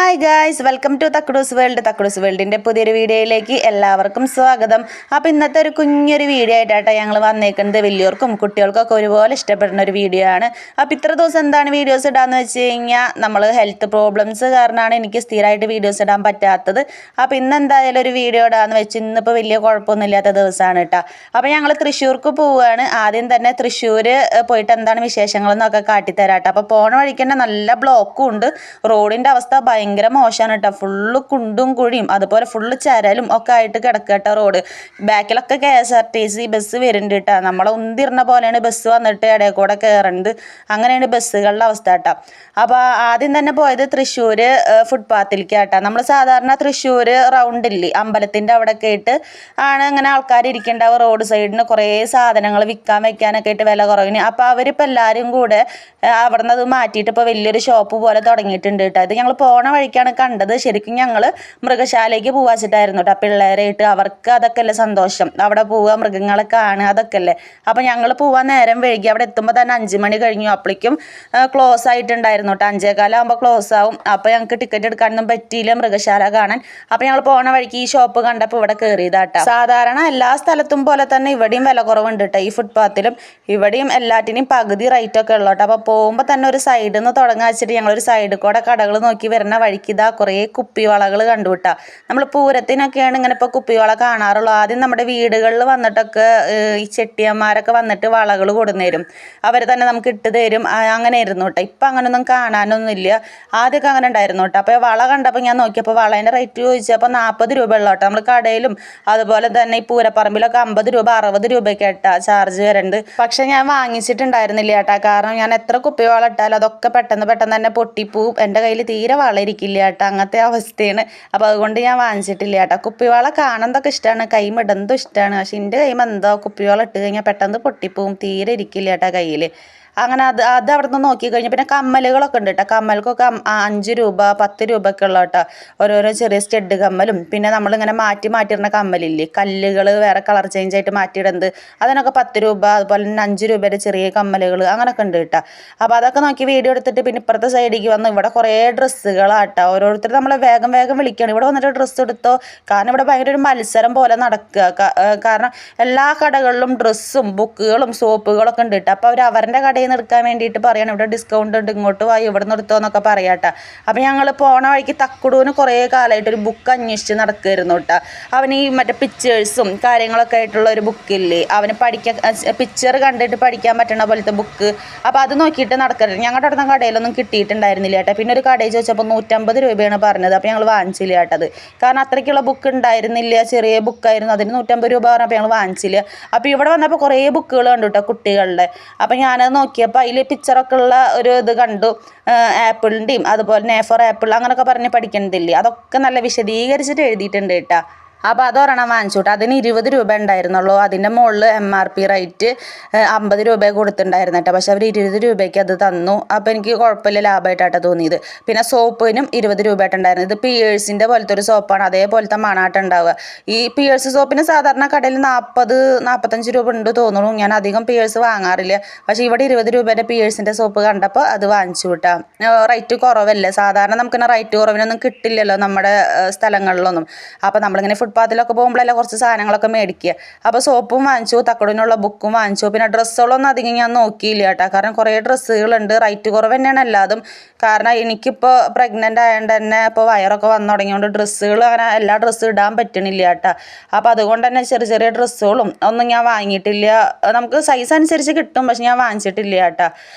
Hi guys, welcome to Thakkudus world. Thakkudus വേൾഡിൻ്റെ പുതിയൊരു വീഡിയോയിലേക്ക് എല്ലാവർക്കും സ്വാഗതം. അപ്പോൾ ഇന്നത്തെ ഒരു കുഞ്ഞൊരു വീഡിയോ ആയിട്ടാണ് ഞങ്ങൾ വന്നേക്കുന്നത്. വലിയവർക്കും കുട്ടികൾക്കൊക്കെ ഒരുപോലെ ഇഷ്ടപ്പെടുന്ന ഒരു വീഡിയോ ആണ്. അപ്പോൾ ഇത്ര ദിവസം എന്താണ് വീഡിയോസ് ഇടാന്ന് വെച്ച് കഴിഞ്ഞാൽ നമ്മൾ ഹെൽത്ത് പ്രോബ്ലംസ് കാരണമാണ് എനിക്ക് സ്ഥിരമായിട്ട് വീഡിയോസ് ഇടാൻ പറ്റാത്തത്. അപ്പോൾ ഇന്ന് എന്തായാലും ഒരു വീഡിയോ ഇടാന്ന് വെച്ച് ഇന്നിപ്പോൾ വലിയ കുഴപ്പമൊന്നും ഇല്ലാത്ത ദിവസമാണ് കേട്ടോ. അപ്പോൾ ഞങ്ങൾ തൃശ്ശൂർക്ക് പോവുകയാണ്. ആദ്യം തന്നെ തൃശ്ശൂർ പോയിട്ട് എന്താണ് വിശേഷങ്ങളെന്നൊക്കെ കാട്ടിത്തരാട്ടോ. അപ്പോൾ പോണ വഴിക്ക് തന്നെ നല്ല ബ്ലോക്കും ഉണ്ട്. റോഡിൻ്റെ അവസ്ഥ ഭയങ്കര മോശമാണ് കേട്ടോ. ഫുള്ള് കുണ്ടും കുഴിയും അതുപോലെ ഫുള്ള് ചരലും ഒക്കെ ആയിട്ട് കിടക്കട്ടോ റോഡ്. ബാക്കിലൊക്കെ KSRTC ബസ് വരുന്നുണ്ട് കേട്ടോ. നമ്മളെ ഉന്തിരുന്ന പോലെയാണ് ബസ് വന്നിട്ട് ഇടയിൽ കൂടെ കയറുന്നത്. അങ്ങനെയാണ് ബസ്സുകളുടെ അവസ്ഥ കേട്ടോ. അപ്പോൾ ആദ്യം തന്നെ പോയത് തൃശ്ശൂർ ഫുട്പാത്തിലേക്ക് കേട്ടോ. നമ്മൾ സാധാരണ തൃശ്ശൂർ റൗണ്ടില്ലേ അമ്പലത്തിൻ്റെ അവിടെയൊക്കെ ആയിട്ട് ആണ് ഇങ്ങനെ ആൾക്കാർ ഇരിക്കേണ്ടാവുക. റോഡ് സൈഡിന് കുറേ സാധനങ്ങൾ വിൽക്കാൻ വെക്കാനൊക്കെ ആയിട്ട് വില കുറവിന്. അപ്പോൾ അവരിപ്പോൾ എല്ലാവരും കൂടെ അവിടെ നിന്ന് അത് മാറ്റിയിട്ട് ഇപ്പോൾ വലിയൊരു ഷോപ്പ് പോലെ തുടങ്ങിയിട്ടുണ്ട് കേട്ടോ. ഇത് ഞങ്ങൾ പോണ വഴിക്കാണ് കണ്ടത്. ശരിക്കും ഞങ്ങൾ മൃഗശാലയ്ക്ക് പോവാച്ചിട്ടായിരുന്നു കേട്ടോ. പിള്ളേരായിട്ട് അവർക്ക് അതൊക്കെ അല്ലേ സന്തോഷം. അവിടെ പോവുക, മൃഗങ്ങളെ കാണുക, അതൊക്കെ അല്ലേ. അപ്പോൾ ഞങ്ങൾ പോവാൻ നേരം വൈകി. അവിടെ എത്തുമ്പോൾ തന്നെ 5 മണി കഴിഞ്ഞു. അപ്പോഴേക്കും ക്ലോസ് ആയിട്ടുണ്ടായിരുന്നു കേട്ടോ. 5:15 ക്ലോസ് ആവും. അപ്പോൾ ഞങ്ങൾക്ക് ടിക്കറ്റ് എടുക്കാനൊന്നും പറ്റിയില്ല മൃഗശാല കാണാൻ. അപ്പോൾ ഞങ്ങൾ പോണ വഴിക്ക് ഈ ഷോപ്പ് കണ്ടപ്പോൾ ഇവിടെ കയറിയതാട്ടോ. സാധാരണ എല്ലാ സ്ഥലത്തും പോലെ തന്നെ ഇവിടെയും വില കുറവുണ്ട് കേട്ടോ. ഈ ഫുട്പാത്തിലും ഇവിടെയും എല്ലാറ്റിനെയും പകുതി റേറ്റൊക്കെ ഉള്ളൂ കേട്ടോ. അപ്പോൾ പോകുമ്പോൾ തന്നെ ഒരു സൈഡിൽ നിന്ന് തുടങ്ങാൻ വെച്ചിട്ട് ഞങ്ങളൊരു സൈഡിൽ കൂടെ കടകൾ നോക്കി വരുന്ന വഴിക്ക് ഇതാ കുറേ കുപ്പിവളകൾ കണ്ടു കിട്ടാം. നമ്മൾ പൂരത്തിനൊക്കെയാണ് ഇങ്ങനെ ഇപ്പോൾ കുപ്പിവള കാണാറുള്ളൂ. ആദ്യം നമ്മുടെ വീടുകളിൽ വന്നിട്ടൊക്കെ ഈ ചെട്ടിയന്മാരൊക്കെ വന്നിട്ട് വളകൾ കൊടുന്നേരും. അവർ തന്നെ നമുക്ക് ഇട്ട് തരും. അങ്ങനെ ആയിരുന്നു കേട്ടോ. ഇപ്പം അങ്ങനെയൊന്നും കാണാനൊന്നുമില്ല. ആദ്യമൊക്കെ അങ്ങനെ ഉണ്ടായിരുന്നു കേട്ടോ. അപ്പോൾ വള കണ്ടപ്പോൾ ഞാൻ നോക്കിയപ്പോൾ വളേൻ്റെ റേറ്റ് ചോദിച്ചപ്പോൾ 40 രൂപ ഉള്ളൂ കേട്ടോ. നമ്മൾ കടയിലും അതുപോലെ തന്നെ ഈ പൂരപ്പറമ്പിലൊക്കെ 50 രൂപ 60 രൂപയ്ക്ക് കേട്ടോ ചാർജ് വരുന്നുണ്ട്. പക്ഷെ ഞാൻ വാങ്ങിച്ചിട്ടുണ്ടായിരുന്നില്ല കേട്ടോ. കാരണം ഞാൻ എത്ര കുപ്പിവള ഇട്ടാലും അതൊക്കെ പെട്ടെന്ന് തന്നെ പൊട്ടിപ്പോവും. എൻ്റെ കയ്യിൽ തീരെ വളരിക്കില്ല കേട്ടോ. അങ്ങനത്തെ അവസ്ഥയാണ്. അപ്പോൾ അതുകൊണ്ട് ഞാൻ വാങ്ങിച്ചിട്ടില്ല കേട്ടോ. കുപ്പിവള കാണുന്നതൊക്കെ ഇഷ്ടമാണ്, കൈമിടുന്നതും ഇഷ്ടമാണ്. പക്ഷെ എൻ്റെ കൈമ എന്തോ കുപ്പിവള ഇട്ട് കഴിഞ്ഞാൽ പെട്ടെന്ന് പൊട്ടിപ്പോവും. തീരെ ഇരിക്കില്ല കേട്ടോ കയ്യിൽ. അങ്ങനെ അത് അവിടെ നിന്ന് നോക്കിക്കഴിഞ്ഞാൽ പിന്നെ കമ്മലുകളൊക്കെ ഉണ്ട് കേട്ടോ. കമ്മൽക്കൊക്കെ 5 രൂപ 10 രൂപയൊക്കെ ഉള്ള കേട്ടോ. ഓരോരോ ചെറിയ സ്റ്റഡ് കമ്മലും പിന്നെ നമ്മളിങ്ങനെ മാറ്റിയിടുന്ന കമ്മലില്ലേ, കല്ലുകൾ വേറെ കളർ ചേഞ്ച് ആയിട്ട് മാറ്റിയിടുന്നത്, അതിനൊക്കെ 10 രൂപ. അതുപോലെ തന്നെ 5 രൂപയുടെ ചെറിയ കമ്മലുകൾ അങ്ങനെയൊക്കെ ഉണ്ട് കേട്ടോ. അപ്പോൾ അതൊക്കെ നോക്കി വീഡിയോ എടുത്തിട്ട് പിന്നെ ഇപ്പുറത്തെ സൈഡിലേക്ക് വന്ന് ഇവിടെ കുറേ ഡ്രസ്സുകളാട്ടോ. ഓരോരുത്തർ നമ്മളെ വേഗം വിളിക്കുകയാണ് ഇവിടെ വന്നിട്ട് ഡ്രസ്സ് എടുത്തോ. കാരണം ഇവിടെ ഭയങ്കര ഒരു മത്സരം പോലെ നടക്കുക. കാരണം എല്ലാ കടകളിലും ഡ്രസ്സും ബുക്കുകളും സോപ്പുകളൊക്കെ ഉണ്ട് കേട്ടോ. അപ്പോൾ അവരുടെ കടയിൽ നിന്ന് എടുക്കാൻ വേണ്ടിയിട്ട് പറയണം ഇവിടെ ഡിസ്കൗണ്ട് ഉണ്ട്, ഇങ്ങോട്ട് വായി ഇവിടെ നിന്ന് എടുത്തോ എന്നൊക്കെ പറയാട്ടോ. അപ്പോൾ ഞങ്ങൾ പോണ വഴിക്ക് തക്കുടൂന് കുറേ കാലമായിട്ട് ഒരു ബുക്ക് അന്വേഷിച്ച് നടക്കുമായിരുന്നു കേട്ടോ. അവന് ഈ മറ്റേ പിക്ചേഴ്സും കാര്യങ്ങളൊക്കെ ആയിട്ടുള്ള ഒരു ബുക്കില്ലേ, അവന് പിക്ചർ കണ്ടിട്ട് പഠിക്കാൻ പറ്റണ പോലത്തെ ബുക്ക്. അപ്പോൾ അത് നോക്കിയിട്ട് നടക്കരുത്. ഞങ്ങളുടെ അടുത്ത കടയിലൊന്നും കിട്ടിയിട്ടുണ്ടായിരുന്നില്ല കേട്ടോ. പിന്നെ ഒരു കടയിൽ ചോദിച്ചപ്പോൾ 150 രൂപയാണ് പറഞ്ഞത്. അപ്പോൾ ഞങ്ങൾ വാങ്ങിച്ചില്ല കേട്ടത്. കാരണം അത്രയ്ക്കുള്ള ബുക്ക് ഉണ്ടായിരുന്നില്ല, ചെറിയ ബുക്കായിരുന്നു. അതിന് 150 രൂപ പറഞ്ഞപ്പോൾ ഞങ്ങൾ വാങ്ങിച്ചില്ല. അപ്പോൾ ഇവിടെ വന്നപ്പോൾ കുറേ ബുക്കുകൾ കണ്ടു കേട്ടോ കുട്ടികളുടെ. അപ്പോൾ ഞാനത് നോക്കിയപ്പോൾ അതിൽ പിക്ചറൊക്കെ ഉള്ള ഒരു ഇത് കണ്ടു. ആപ്പിളിൻ്റെയും അതുപോലെ A4 ആപ്പിൾ അങ്ങനെയൊക്കെ പറഞ്ഞ് പഠിക്കണതില്ലേ, അതൊക്കെ നല്ല വിശദീകരിച്ചിട്ട് എഴുതിയിട്ടുണ്ട് കേട്ടോ. അപ്പോൾ അതൊരെണ്ണം വാങ്ങിച്ചു കേട്ടോ. അതിന് 20 രൂപ ഉണ്ടായിരുന്നുള്ളൂ. അതിൻ്റെ മുകളിൽ MRP റേറ്റ് 50 രൂപ കൊടുത്തിട്ടുണ്ടായിരുന്നു കേട്ടോ. പക്ഷെ അവർ 20 രൂപയ്ക്ക് അത് തന്നു. അപ്പോൾ എനിക്ക് കുഴപ്പമില്ല, ലാഭമായിട്ടാട്ടോ തോന്നിയത്. പിന്നെ സോപ്പിനും 20 രൂപ ആയിട്ടുണ്ടായിരുന്നു. ഇത് പിയേഴ്സിൻ്റെ പോലത്തെ ഒരു സോപ്പാണ്, അതേപോലത്തെ മണാട്ടം ഉണ്ടാവുക. ഈ പിയേഴ്സ് സോപ്പിന് സാധാരണ കടയിൽ 40-45 രൂപ ഉണ്ട് തോന്നുന്നു. ഞാൻ അധികം പിയേഴ്സ് വാങ്ങാറില്ല. പക്ഷേ ഇവിടെ 20 രൂപയുടെ പിയേഴ്സിൻ്റെ സോപ്പ് കണ്ടപ്പോൾ അത് വാങ്ങിച്ചു കേട്ടോ. റേറ്റ് കുറവല്ലേ. സാധാരണ നമുക്കിങ്ങനെ റേറ്റ് കുറവിനൊന്നും കിട്ടില്ലല്ലോ നമ്മുടെ സ്ഥലങ്ങളിലൊന്നും. അപ്പോൾ നമ്മളിങ്ങനെ ഫുട്പാത്തിലൊക്കെ പോകുമ്പോഴല്ലേ കുറച്ച് സാധനങ്ങളൊക്കെ മേടിക്കുക. അപ്പോൾ സോപ്പും വാങ്ങിച്ചു, തക്കടിനുള്ള ബുക്കും വാങ്ങിച്ചു. പിന്നെ ഡ്രസ്സുകളൊന്നും അധികം ഞാൻ നോക്കിയില്ല കേട്ടോ. കാരണം കുറേ ഡ്രസ്സുകളുണ്ട്. റേറ്റ് കുറവ് തന്നെയാണ് എല്ലാതും. കാരണം എനിക്കിപ്പോൾ പ്രഗ്നൻ്റ് ആയതുകൊണ്ട് തന്നെ ഇപ്പോൾ വയറൊക്കെ വന്നു തുടങ്ങിയതുകൊണ്ട് ഡ്രസ്സുകൾ അങ്ങനെ എല്ലാ ഡ്രസ്സും ഇടാൻ പറ്റണില്ല കേട്ടോ. അപ്പോൾ അതുകൊണ്ട് തന്നെ ചെറിയ ഡ്രസ്സുകളും ഒന്നും ഞാൻ വാങ്ങിയിട്ടില്ല. നമുക്ക് സൈസ് അനുസരിച്ച് കിട്ടും, പക്ഷെ ഞാൻ വാങ്ങിച്ചിട്ടില്ല കേട്ടോ.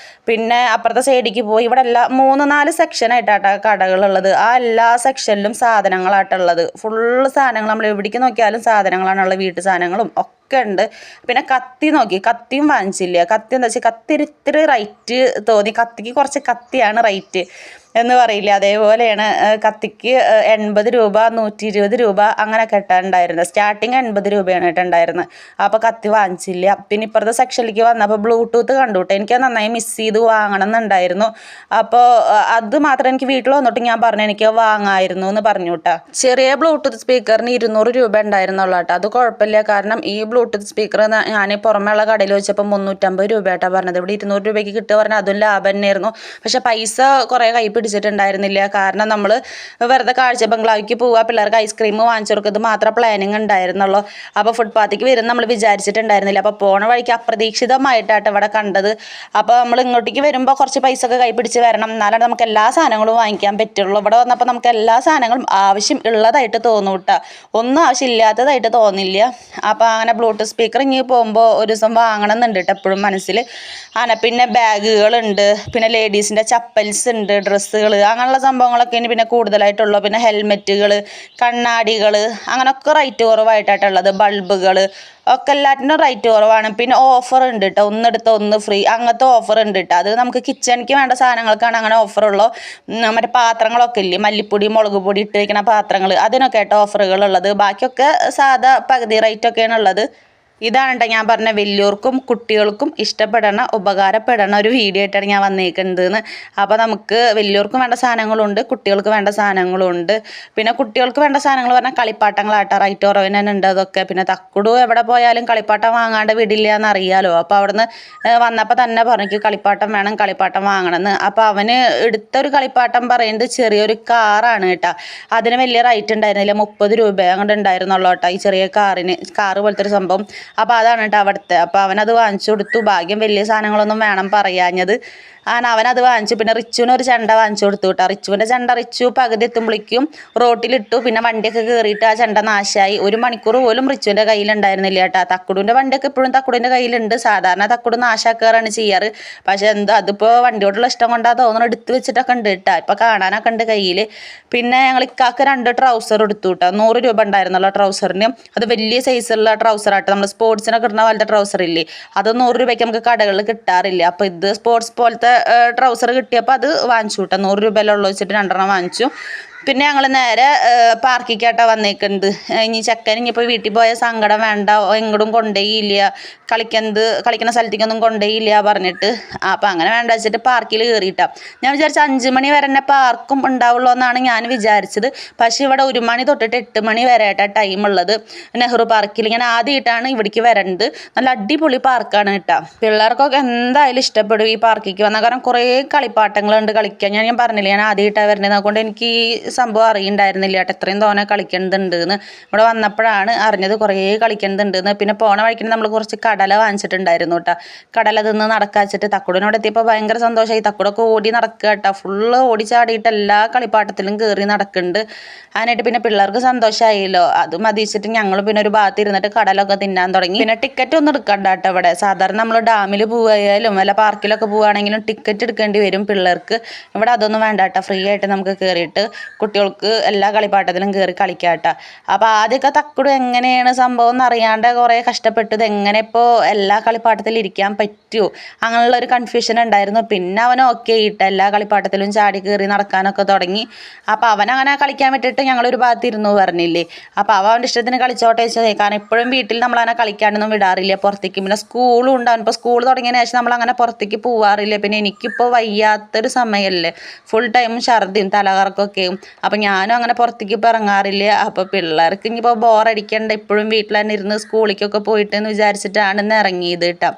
പിന്നെ അപ്പുറത്തെ സൈഡിലേക്ക് പോയി. ഇവിടെ 3-4 സെക്ഷനായിട്ടാട്ടോ കടകളുള്ളത്. ആ എല്ലാ സെക്ഷനിലും സാധനങ്ങളായിട്ടുള്ളത്. ഫുള്ള് സാധനങ്ങൾ, നമ്മൾ എവിടേക്ക് നോക്കിയാലും സാധനങ്ങളാണുള്ളത്. വീട്ടു സാധനങ്ങളും ഒക്കെ ഉണ്ട്. പിന്നെ കത്തി നോക്കി, കത്തിയും വാങ്ങിച്ചില്ല. കത്തി എന്താ വെച്ചാൽ കത്തി ഇത്തിരി റേറ്റ് തോന്നി. കത്തിക്ക് കുറച്ച് കത്തിയാണ് റേറ്റ് എന്ന് പറയില്ല, അതേപോലെയാണ്. കത്തിക്ക് 80 രൂപ 120 രൂപ അങ്ങനെയൊക്കെ ഇട്ടുണ്ടായിരുന്നത്. സ്റ്റാർട്ടിങ് 80 രൂപയാണ് ഇട്ടുണ്ടായിരുന്നത്. അപ്പോൾ കത്തി വാങ്ങിച്ചില്ല. പിന്നെ ഇപ്പുറത്തെ സെക്ഷനിലേക്ക് വന്നപ്പോൾ ബ്ലൂടൂത്ത് കണ്ടു കേട്ടോ. എനിക്ക് നന്നായി മിസ് ചെയ്ത് വാങ്ങണം എന്നുണ്ടായിരുന്നു. അപ്പോൾ അത് മാത്രം എനിക്ക് വീട്ടിൽ വന്നിട്ട് ഞാൻ പറഞ്ഞു എനിക്ക് വാങ്ങാമായിരുന്നു എന്ന് പറഞ്ഞു കേട്ടോ. ചെറിയ ബ്ലൂടൂത്ത് സ്പീക്കറിന് 200 രൂപ ഉണ്ടായിരുന്നുള്ളൂ കേട്ടോ. അത് കുഴപ്പമില്ല. കാരണം ഈ ബ്ലൂടൂത്ത് സ്പീക്കർ ഞാൻ പുറമെയുള്ള കടയിൽ വെച്ചപ്പോൾ 350 രൂപയായിട്ടാണ് പറഞ്ഞത്. ഇവിടെ 200 രൂപയ്ക്ക് കിട്ടുക പറഞ്ഞാൽ അതും ലാഭം തന്നെയായിരുന്നു. പക്ഷെ പൈസ കുറേ കൈ പിടിച്ചിട്ടുണ്ടായിരുന്നില്ല. കാരണം നമ്മൾ വെറുതെ കാഴ്ച ബംഗ്ലാവിക്ക് പോവുക, പിള്ളേർക്ക് ഐസ്ക്രീം വാങ്ങിച്ചു കൊടുക്കുക, ഇത് മാത്രമേ പ്ലാനിങ് ഉണ്ടായിരുന്നുള്ളൂ. അപ്പോൾ ഫുട്പാത്തിക്ക് വരും നമ്മൾ വിചാരിച്ചിട്ടുണ്ടായിരുന്നില്ല. അപ്പോൾ പോണ വഴിക്ക് അപ്രതീക്ഷിതമായിട്ടാണ് ഇവിടെ കണ്ടത്. അപ്പോൾ നമ്മൾ ഇങ്ങോട്ടേക്ക് വരുമ്പോൾ കുറച്ച് പൈസ ഒക്കെ കൈ പിടിച്ച് വരണം, എന്നാലാണ് നമുക്ക് എല്ലാ സാധനങ്ങളും വാങ്ങിക്കാൻ പറ്റുള്ളൂ. ഇവിടെ വന്നപ്പോൾ നമുക്ക് എല്ലാ സാധനങ്ങളും ആവശ്യം ഉള്ളതായിട്ട് തോന്നും കേട്ടോ, ഒന്നും ആവശ്യമില്ലാത്തതായിട്ട് തോന്നില്ല. അപ്പോൾ അങ്ങനെ ബ്ലൂടൂത്ത് സ്പീക്കർ ഇങ്ങി പോകുമ്പോൾ ഒരു ദിവസം വാങ്ങണം എന്നുണ്ട് കേട്ടോ എപ്പോഴും മനസ്സിൽ. പിന്നെ ബാഗുകളുണ്ട്, പിന്നെ ലേഡീസിൻ്റെ ചപ്പൽസ് ഉണ്ട്, ഡ്രസ്സുകൾ, അങ്ങനെയുള്ള സംഭവങ്ങളൊക്കെ ഇനി പിന്നെ കൂടുതലായിട്ടുള്ളൂ. പിന്നെ ഹെൽമെറ്റുകൾ, കണ്ണാടികൾ, അങ്ങനെയൊക്കെ റേറ്റ് കുറവായിട്ടായിട്ടുള്ളത്. ബൾബുകൾ ഒക്കെ എല്ലാറ്റിനും റേറ്റ് കുറവാണ്. പിന്നെ ഓഫർ ഉണ്ട് കേട്ടോ, ഒന്നെടുത്ത ഒന്ന് ഫ്രീ, അങ്ങനത്തെ ഓഫർ ഉണ്ട് കേട്ടോ. അത് നമുക്ക് കിച്ചണിക്ക് വേണ്ട സാധനങ്ങൾക്കാണ് അങ്ങനെ ഓഫറുള്ളൂ. മറ്റേ പാത്രങ്ങളൊക്കെ ഇല്ലേ, മല്ലിപ്പൊടി മുളക് പൊടി ഇട്ട് വയ്ക്കുന്ന പാത്രങ്ങൾ, അതിനൊക്കെ ആയിട്ട് ഓഫറുകളുള്ളത്. ബാക്കിയൊക്കെ സാധാ പകുതി റേറ്റൊക്കെയാണ് ഉള്ളത്. ഇതാണ് കേട്ടോ ഞാൻ പറഞ്ഞ വലിയവർക്കും കുട്ടികൾക്കും ഇഷ്ടപ്പെടണ ഉപകാരപ്പെടണ ഒരു വീഡിയോ ആയിട്ടാണ് ഞാൻ വന്നേക്കുന്നത്. അപ്പോൾ നമുക്ക് വലിയവർക്കും വേണ്ട സാധനങ്ങളുണ്ട്, കുട്ടികൾക്ക് വേണ്ട സാധനങ്ങളുണ്ട്. പിന്നെ കുട്ടികൾക്ക് വേണ്ട സാധനങ്ങൾ പറഞ്ഞാൽ കളിപ്പാട്ടങ്ങളാട്ടോ, റൈറ്റ് ഓറവിനുണ്ട് അതൊക്കെ. പിന്നെ തക്കുടു എവിടെ പോയാലും കളിപ്പാട്ടം വാങ്ങാണ്ട് വിടില്ല എന്നറിയാലോ. അപ്പോൾ അവിടുന്ന് വന്നപ്പോൾ തന്നെ പറഞ്ഞു കളിപ്പാട്ടം വേണം, കളിപ്പാട്ടം വാങ്ങണമെന്ന്. അപ്പോൾ അവന് എടുത്തൊരു കളിപ്പാട്ടം പറയുന്നത് ചെറിയൊരു കാറാണ് കേട്ടോ. അതിന് വലിയ റേറ്റ് ഉണ്ടായിരുന്നില്ല, 30 രൂപ അങ്ങോട്ട് ഉണ്ടായിരുന്നുള്ളൂ കേട്ടോ ഈ ചെറിയ കാറ് പോലത്തെ ഒരു സംഭവം. അപ്പോൾ അതാണ് കേട്ടോ അവിടുത്തെ. അപ്പോൾ അവനത് വാങ്ങിച്ചു കൊടുത്തു. ഭാഗ്യം വലിയ സാധനങ്ങളൊന്നും വേണം പറയാഞ്ഞത്. അവനത് വാങ്ങിച്ചു. പിന്നെ റിച്ചുവിന് ഒരു ചെണ്ട വാങ്ങിച്ചു കൊടുത്തു കേട്ടോ. റിച്ചുവിൻ്റെ ചെണ്ട റിച്ചു പകുതി എത്തുമ്പോഴേക്കും റോട്ടിലിട്ടു. പിന്നെ വണ്ടിയൊക്കെ കയറിയിട്ട് ആ ചെണ്ട നാശമായി. 1 മണിക്കൂർ പോലും റിച്ചുവിൻ്റെ കയ്യിലുണ്ടായിരുന്നില്ല കേട്ടോ. തക്കുടിൻ്റെ വണ്ടിയൊക്കെ ഇപ്പോഴും തക്കുടിൻ്റെ കയ്യിലുണ്ട്. സാധാരണ തക്കുട് നാശാക്കാറാണ് ചെയ്യാറ്. പക്ഷെ എന്താ അതിപ്പോൾ വണ്ടിയോടുള്ള ഇഷ്ടം കൊണ്ടാ തോന്നുന്നു എടുത്ത് വെച്ചിട്ടൊക്കെ ഉണ്ട് കേട്ടോ. ഇപ്പോൾ കാണാനൊക്കെ ഉണ്ട് കയ്യിൽ. പിന്നെ ഞങ്ങൾ ഇക്കാക്ക് 2 ട്രൗസർ എടുത്തു കേട്ടോ. 100 രൂപ ഉണ്ടായിരുന്നല്ലോ ട്രൗസറിന്. അത് വലിയ സൈസുള്ള ട്രൗസറാട്ടോ, നമ്മൾ സ്പോർട്സിനൊക്കെ ഇടുന്ന പോലത്തെ ട്രൗസർ ഇല്ലേ, അത് 100 രൂപയ്ക്ക് നമുക്ക് കടകളിൽ കിട്ടാറില്ല. അപ്പോൾ ഇത് സ്പോർട്സ് പോലത്തെ ട്രൗസർ കിട്ടിയപ്പോൾ അത് വാങ്ങിച്ചു കേട്ടോ. 100 രൂപയിലുള്ള വെച്ചിട്ട് 2 വാങ്ങിച്ചു. പിന്നെ ഞങ്ങൾ നേരെ പാർക്കിക്കാട്ടോ വന്നേക്കുന്നത്. ഇനി ചെക്കൻ ഇനിയിപ്പോൾ വീട്ടിൽ പോയ സങ്കടം വേണ്ട, എങ്ങോട്ടും കൊണ്ടുപോയില്ല, കളിക്കുന്ന സ്ഥലത്തേക്കൊന്നും കൊണ്ടുപോയില്ല പറഞ്ഞിട്ട്. അപ്പോൾ അങ്ങനെ വേണ്ട വെച്ചിട്ട് പാർക്കിൽ കയറിയിട്ടാണ്. ഞാൻ വിചാരിച്ച 5 മണി വരെ തന്നെ പാർക്കും ഉണ്ടാവുള്ളൂ എന്നാണ് ഞാൻ വിചാരിച്ചത്. പക്ഷേ ഇവിടെ 1 മണി തൊട്ടിട്ട് 8 മണി വരെ ആയിട്ടാണ് ടൈം ഉള്ളത് നെഹ്റു പാർക്കിൽ. ഞാൻ ആദ്യമായിട്ടാണ് ഇവിടേക്ക് വരേണ്ടത്. നല്ല അടിപൊളി പാർക്കാണ് കേട്ടോ. പിള്ളേർക്കൊക്കെ എന്തായാലും ഇഷ്ടപ്പെടും ഈ പാർക്കിലേക്ക് വന്നാൽ. കാരണം കുറേ കളിപ്പാട്ടങ്ങളുണ്ട് കളിക്കാൻ. ഞാൻ പറഞ്ഞില്ല ഞാൻ ആദ്യമായിട്ടാണ് വരുന്നത്, അതുകൊണ്ട് എനിക്ക് സംഭവം അറിയുണ്ടായിരുന്നില്ല കേട്ടോ ഇത്രയും തോനെ കളിക്കേണ്ടതുണ്ട് എന്ന്. ഇവിടെ വന്നപ്പോഴാണ് അറിഞ്ഞത് കുറേ കളിക്കേണ്ടതുണ്ട് എന്ന്. പിന്നെ പോണ വഴിക്ക് നമ്മൾ കുറച്ച് കടല വാങ്ങിച്ചിട്ടുണ്ടായിരുന്നു കേട്ടോ. കടല തിന്ന് നടക്കാച്ചിട്ട് തക്കുടിനോട് എത്തിയപ്പോൾ ഭയങ്കര സന്തോഷമായി. തക്കുടൊക്കെ ഓടി നടക്കുക കേട്ടോ, ഫുള്ള് ഓടി ചാടിയിട്ട് എല്ലാ കളിപ്പാട്ടത്തിലും കയറി നടക്കുന്നുണ്ട്. അതിനായിട്ട് പിന്നെ പിള്ളേർക്ക് സന്തോഷമായില്ലോ. അത് മതിച്ചിട്ട് ഞങ്ങൾ പിന്നെ ഒരു ഭാഗത്ത് ഇരുന്നിട്ട് കടലൊക്കെ തിന്നാൻ തുടങ്ങി. പിന്നെ ടിക്കറ്റ് ഒന്നും എടുക്കണ്ട കേട്ടോ ഇവിടെ. സാധാരണ നമ്മൾ ഡാമിൽ പോയാലും വല്ല പാർക്കിലൊക്കെ പോവുകയാണെങ്കിലും ടിക്കറ്റ് എടുക്കേണ്ടി വരും പിള്ളേർക്ക്. ഇവിടെ അതൊന്നും വേണ്ട കേട്ടോ, ഫ്രീ ആയിട്ട് നമുക്ക് കയറിയിട്ട് കുട്ടികൾക്ക് എല്ലാ കളിപ്പാട്ടത്തിലും കയറി കളിക്കാം കേട്ടോ. അപ്പോൾ ആദ്യമൊക്കെ തക്കുടു എങ്ങനെയാണ് സംഭവം എന്നറിയാണ്ട് കുറേ കഷ്ടപ്പെട്ടത്, എങ്ങനെ ഇപ്പോൾ എല്ലാ കളിപ്പാട്ടത്തിലും ഇരിക്കാൻ പറ്റുമോ അങ്ങനെയുള്ളൊരു കൺഫ്യൂഷൻ ഉണ്ടായിരുന്നു. പിന്നെ അവൻ ഓക്കെ ആയിട്ട് എല്ലാ കളിപ്പാട്ടത്തിലും ചാടി കയറി നടക്കാനൊക്കെ തുടങ്ങി. അപ്പോൾ അവനങ്ങനെ കളിക്കാൻ വിട്ടിട്ട് ഞങ്ങളൊരു ഭാഗത്ത് ഇരുന്നു പറഞ്ഞില്ലേ. അപ്പോൾ അവൻ്റെ ഇഷ്ടത്തിന് കളിച്ചോട്ടെ വെച്ചത്. കാരണം എപ്പോഴും വീട്ടിൽ നമ്മളങ്ങനെ കളിക്കാനൊന്നും വിടാറില്ല പുറത്തേക്ക്. പിന്നെ സ്കൂളും ഉണ്ടാവും. ഇപ്പോൾ സ്കൂൾ തുടങ്ങിയതിന് ശേഷം നമ്മളങ്ങനെ പുറത്തേക്ക് പോവാറില്ല. പിന്നെ എനിക്കിപ്പോൾ വയ്യാത്തൊരു സമയമല്ലേ, ഫുൾ ടൈമും ഛർദിയും തലകറക്കൊക്കെയും. അപ്പം ഞാനും അങ്ങനെ പുറത്തേക്ക് ഇപ്പോൾ ഇറങ്ങാറില്ല. അപ്പോൾ പിള്ളേർക്ക് ഇനിയിപ്പോൾ ബോറടിക്കണ്ട, ഇപ്പോഴും വീട്ടിൽ തന്നെ ഇരുന്ന് സ്കൂളിലേക്കൊക്കെ പോയിട്ട് എന്ന് വിചാരിച്ചിട്ടാണ് ഇന്ന് ഇറങ്ങിയത് കേട്ടോ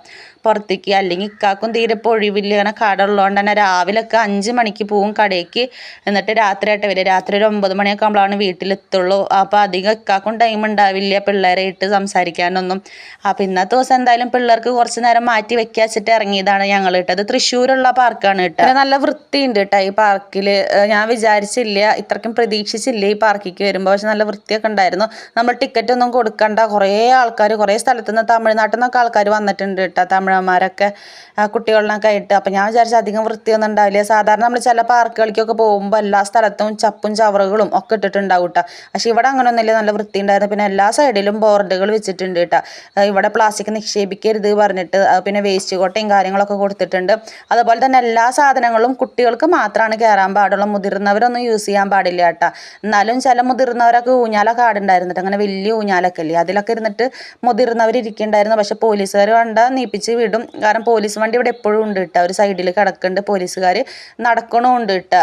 പുറത്തേക്ക്. അല്ലെങ്കിൽ ഇക്കാക്കും തീരെ ഇപ്പോൾ ഒഴിവില്ല. അങ്ങനെ കട ഉള്ളതുകൊണ്ട് തന്നെ രാവിലെയൊക്കെ 5 മണിക്ക് പോവും കടയ്ക്ക്. എന്നിട്ട് രാത്രിയായിട്ട് വരും. രാത്രി ഒരു 9 മണിയൊക്കെ ആകുമ്പോഴാണ് വീട്ടിലെത്തുള്ളൂ. അപ്പോൾ അധികം ഇക്കാക്കും ടൈം ഉണ്ടാവില്ല പിള്ളേരായിട്ട് സംസാരിക്കാനൊന്നും. അപ്പോൾ ഇന്നത്തെ ദിവസം എന്തായാലും പിള്ളേർക്ക് കുറച്ച് നേരം മാറ്റി വെക്കുക വെച്ചിട്ട് ഇറങ്ങിയതാണ് ഞങ്ങൾ കേട്ടോ. അത് തൃശ്ശൂരുള്ള പാർക്കാണ് കേട്ടോ. പിന്നെ നല്ല വൃത്തിയുണ്ട് കേട്ടോ ഈ പാർക്കിൽ. ഞാൻ വിചാരിച്ചില്ല, ഇത്രയ്ക്കും പ്രതീക്ഷിച്ചില്ല ഈ പാർക്കിലേക്ക് വരുമ്പോൾ. പക്ഷെ നല്ല വൃത്തിയൊക്കെ ഉണ്ടായിരുന്നു. നമ്മൾ ടിക്കറ്റ് ഒന്നും കൊടുക്കണ്ട. കുറേ ആൾക്കാർ കുറേ സ്ഥലത്തു നിന്ന് തമിഴ്നാട്ടിൽ നിന്നൊക്കെ ആൾക്കാർ വന്നിട്ടുണ്ട് കേട്ടോ, തമിഴന്മാരൊക്കെ കുട്ടികളിനൊക്കെ ആയിട്ട്. അപ്പം ഞാൻ വിചാരിച്ച അധികം വൃത്തിയൊന്നും ഉണ്ടാവില്ല. സാധാരണ നമ്മൾ ചില പാർക്കുകളിലേക്കൊക്കെ പോകുമ്പോൾ എല്ലാ സ്ഥലത്തും ചപ്പും ചവറുകളും ഒക്കെ ഇട്ടിട്ടുണ്ടാവും കേട്ടോ. പക്ഷേ ഇവിടെ അങ്ങനെയൊന്നുമില്ല, നല്ല വൃത്തി ഉണ്ടായിരുന്നു. പിന്നെ എല്ലാ സൈഡിലും ബോർഡുകൾ വെച്ചിട്ടുണ്ട് കേട്ടോ. ഇവിടെ പ്ലാസ്റ്റിക് നിക്ഷേപിക്കരുത് പറഞ്ഞിട്ട്. പിന്നെ വേസ്റ്റ് കൊട്ടയും കാര്യങ്ങളൊക്കെ കൊടുത്തിട്ടുണ്ട്. അതുപോലെ തന്നെ എല്ലാ സാധനങ്ങളും കുട്ടികൾക്ക് മാത്രമാണ് കയറാൻ പാടുള്ളൂ, മുതിർന്നവരൊന്നും യൂസ് ചെയ്യാൻ പാടില്ല കേട്ടോ. എന്നാലും ചില മുതിർന്നവരൊക്കെ ഊഞ്ഞാലൊക്കെ ആടുണ്ടായിരുന്നിട്ട്, അങ്ങനെ വലിയ ഊഞ്ഞാലൊക്കെ ഇല്ലേ, അതിലൊക്കെ ഇരുന്നിട്ട് മുതിർന്നവർ ഇരിക്കുന്നുണ്ടായിരുന്നു. പക്ഷെ പോലീസുകാർ കണ്ട നീപ്പിച്ച് വിടും. കാരണം പോലീസ് വണ്ടി ഇവിടെ എപ്പോഴും ഉണ്ട് കേട്ടോ. ഒരു സൈഡിൽ കിടക്കുന്നുണ്ട്, പോലീസുകാർ നടക്കണമുണ്ട് കേട്ടോ.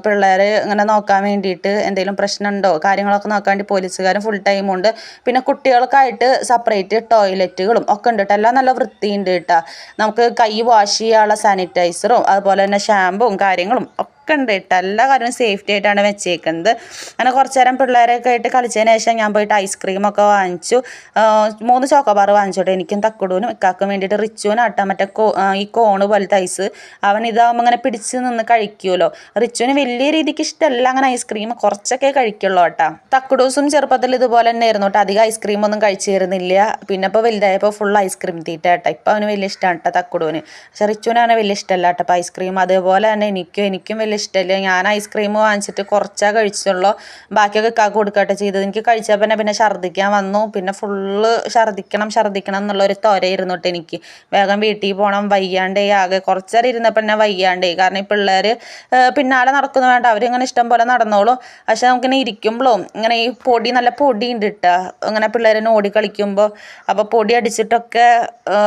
പിള്ളേർ ഇങ്ങനെ നോക്കാൻ വേണ്ടിയിട്ട് എന്തെങ്കിലും പ്രശ്നമുണ്ടോ കാര്യങ്ങളൊക്കെ നോക്കാൻ വേണ്ടി പോലീസുകാരും ഫുൾ ടൈം ഉണ്ട്. പിന്നെ കുട്ടികൾക്കായിട്ട് സെപ്പറേറ്റ് ടോയ്ലറ്റുകളും ഒക്കെ ഉണ്ട് കേട്ടോ. എല്ലാം നല്ല വൃത്തിയുണ്ട് കേട്ടോ. നമുക്ക് കൈ വാഷ് ചെയ്യാനുള്ള സാനിറ്റൈസറും അതുപോലെ തന്നെ ഷാമ്പുവും കാര്യങ്ങളും ഒക്കെ ഉണ്ട് കേട്ടോ. എല്ലാ കാര്യവും സേഫ്റ്റി ആയിട്ടാണ് വെച്ചേക്കുന്നത്. അങ്ങനെ കുറച്ച് നേരം പിള്ളേരൊക്കെ ആയിട്ട് കളിച്ചതിന് ശേഷം ഞാൻ പോയിട്ട് ഐസ്ക്രീമൊക്കെ വാങ്ങിച്ചു. 3 ചോക്കോബാർ വാങ്ങിച്ചോട്ടെ. എനിക്കും തക്കുടൂനും ഇക്കാക്കും വേണ്ടിയിട്ട് റിച്ചുവിനാട്ടാ മറ്റേ ഈ കോണ് പോലത്തെ ഐസ്. അവൻ ഇതാകുമ്പോൾ അങ്ങനെ പിടിച്ച് നിന്ന് കഴിക്കുമല്ലോ. റിച്ചുവിന് വലിയ രീതിക്ക് ഇഷ്ടമല്ല അങ്ങനെ ഐസ്ക്രീം, കുറച്ചൊക്കെ കഴിക്കുള്ളൂ കേട്ടോ. തക്കുടൂസും ചെറുപ്പത്തിൽ ഇതുപോലെ തന്നെ ആയിരുന്നു കേട്ടോ. അധികം ഐസ്ക്രീം ഒന്നും കഴിച്ചു തരുന്നില്ല. പിന്നെ ഇപ്പോൾ വലുതായപ്പോൾ ഫുൾ ഐസ്ക്രീം തീറ്റ കേട്ടോ. ഇപ്പം അവന് വലിയ ഇഷ്ടമാണ് കേട്ടോ തക്കുടൂന്. പക്ഷെ റിച്ചുവിന് അങ്ങനെ വലിയ ഇഷ്ടമല്ല കേട്ടോ അപ്പോൾ ഐസ്ക്രീം. അതേപോലെ തന്നെ എനിക്കും വലിയ ഇഷ്ടമില്ല. ഞാൻ ഐസ്ക്രീം വാങ്ങിച്ചിട്ട് കുറച്ചാ കഴിച്ചുള്ളൂ. ബാക്കിയൊക്കെ ഇക്കാക്ക് കൊടുക്കട്ടെ ചെയ്തത്. എനിക്ക് കഴിച്ചപ്പോൾ പിന്നെ ഛർദ്ദിക്കാൻ വന്നു. പിന്നെ ഫുള്ള് ഛർദ്ദിക്കണം എന്നുള്ളൊരു തൊരയിരുന്നു കേട്ടോ എനിക്ക്. വേഗം വീട്ടിൽ പോകണം, വയ്യാണ്ടേ. ആകെ കുറച്ചേരം ഇരുന്നപ്പോൾ തന്നെ വയ്യാണ്ടേ. കാരണം ഈ പിള്ളേർ പിന്നാലെ നടക്കുന്നു വേണ്ട, അവരിങ്ങനെ ഇഷ്ടം പോലെ നടന്നോളൂ. പക്ഷെ നമുക്കിങ്ങനെ ഇരിക്കുമ്പോഴും ഇങ്ങനെ ഈ നല്ല പൊടി ഉണ്ട് കേട്ടോ. അങ്ങനെ പിള്ളേരെ ഓടി കളിക്കുമ്പോൾ അപ്പോൾ പൊടി അടിച്ചിട്ടൊക്കെ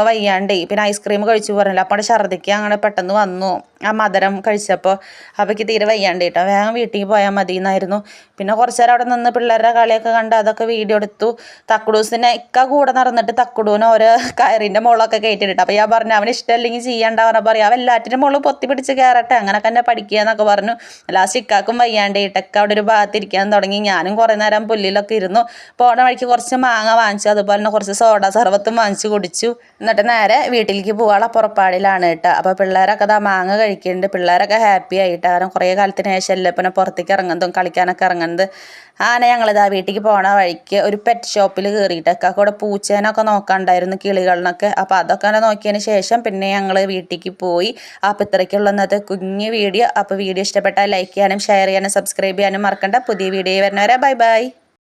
വയ്യാണ്ടേ. പിന്നെ ഐസ്ക്രീം കഴിച്ചു പറഞ്ഞില്ല, അപ്പോൾ ഛർദ്ദിക്കാൻ അങ്ങനെ പെട്ടെന്ന് വന്നു ആ മധുരം കഴിച്ചപ്പോൾ. അവയ്ക്ക് തീരെ വയ്യാണ്ട് കേട്ടോ. വേഗം വീട്ടിൽ പോയാൽ മതി എന്നായിരുന്നു. പിന്നെ കുറച്ച് നേരം അവിടെ നിന്ന് പിള്ളേരുടെ കളിയൊക്കെ കണ്ട് അതൊക്കെ വീഡിയോ എടുത്തു. തക്കുടൂസിനെ കൂടെ നടന്നിട്ട് തക്കുടൂന് ഓരോ കയറിൻ്റെ മുകളൊക്കെ കയറ്റിയിട്ട്. അപ്പോൾ ഞാൻ പറഞ്ഞു അവന് ഇഷ്ടമല്ലെങ്കിൽ ചെയ്യണ്ട പറഞ്ഞാൽ പറയാം, അവൻ എല്ലാറ്റിൻ്റെ മുകളിൽ പൊത്തി പിടിച്ച് കയറട്ടെ, അങ്ങനെയൊക്കെ തന്നെ പഠിക്കുക എന്നൊക്കെ പറഞ്ഞു. ലാസ്റ്റ് ഇക്കാക്കും വയ്യാണ്ട് ഇട്ടൊക്കെ അവിടെ ഒരു ഭാഗത്തിരിക്കാൻ തുടങ്ങി. ഞാനും കുറേ നേരം പുല്ലിലൊക്കെ ഇരുന്നു. പോണ വഴിക്ക് കുറച്ച് മാങ്ങ വാങ്ങിച്ചു, അതുപോലെ തന്നെ കുറച്ച് സോഡ സർവത്തും വാങ്ങിച്ചു കുടിച്ചു. എന്നിട്ട് നേരെ വീട്ടിലേക്ക് പോകാനുള്ള പുറപ്പാടിലാണ് കേട്ടോ. അപ്പോൾ പിള്ളേരൊക്കെ അതാ മാങ്ങ കഴിക്കുന്നുണ്ട്. പിള്ളേരൊക്കെ ഹാപ്പി ആയിട്ട്, കാരണം കുറേ കാലത്തിന് ശേഷമല്ലേ പിന്നെ പുറത്തേക്ക് ഇറങ്ങുന്നതും കളിക്കാനൊക്കെ ഇറങ്ങുന്നത്. അങ്ങനെ ഞങ്ങളിതാ വീട്ടിലേക്ക് പോണ വഴിക്ക് ഒരു പെറ്റ് ഷോപ്പിൽ കയറിയിട്ടൊക്കെ കൂടെ പൂച്ചേനൊക്കെ നോക്കാണ്ടായിരുന്നു, കിളികളിനൊക്കെ. അപ്പോൾ അതൊക്കെ നോക്കിയതിന് ശേഷം പിന്നെ ഞങ്ങൾ വീട്ടിലേക്ക് പോയി. അപ്പോൾ ഇത്രയ്ക്കുള്ള ഇന്നത്തെ കുഞ്ഞു വീഡിയോ. അപ്പോൾ വീഡിയോ ഇഷ്ടപ്പെട്ടാൽ ലൈക്ക് ചെയ്യാനും ഷെയർ ചെയ്യാനും സബ്സ്ക്രൈബ് ചെയ്യാനും മറക്കണ്ട. പുതിയ വീഡിയോ വരുന്നവരെ ബൈ ബൈ.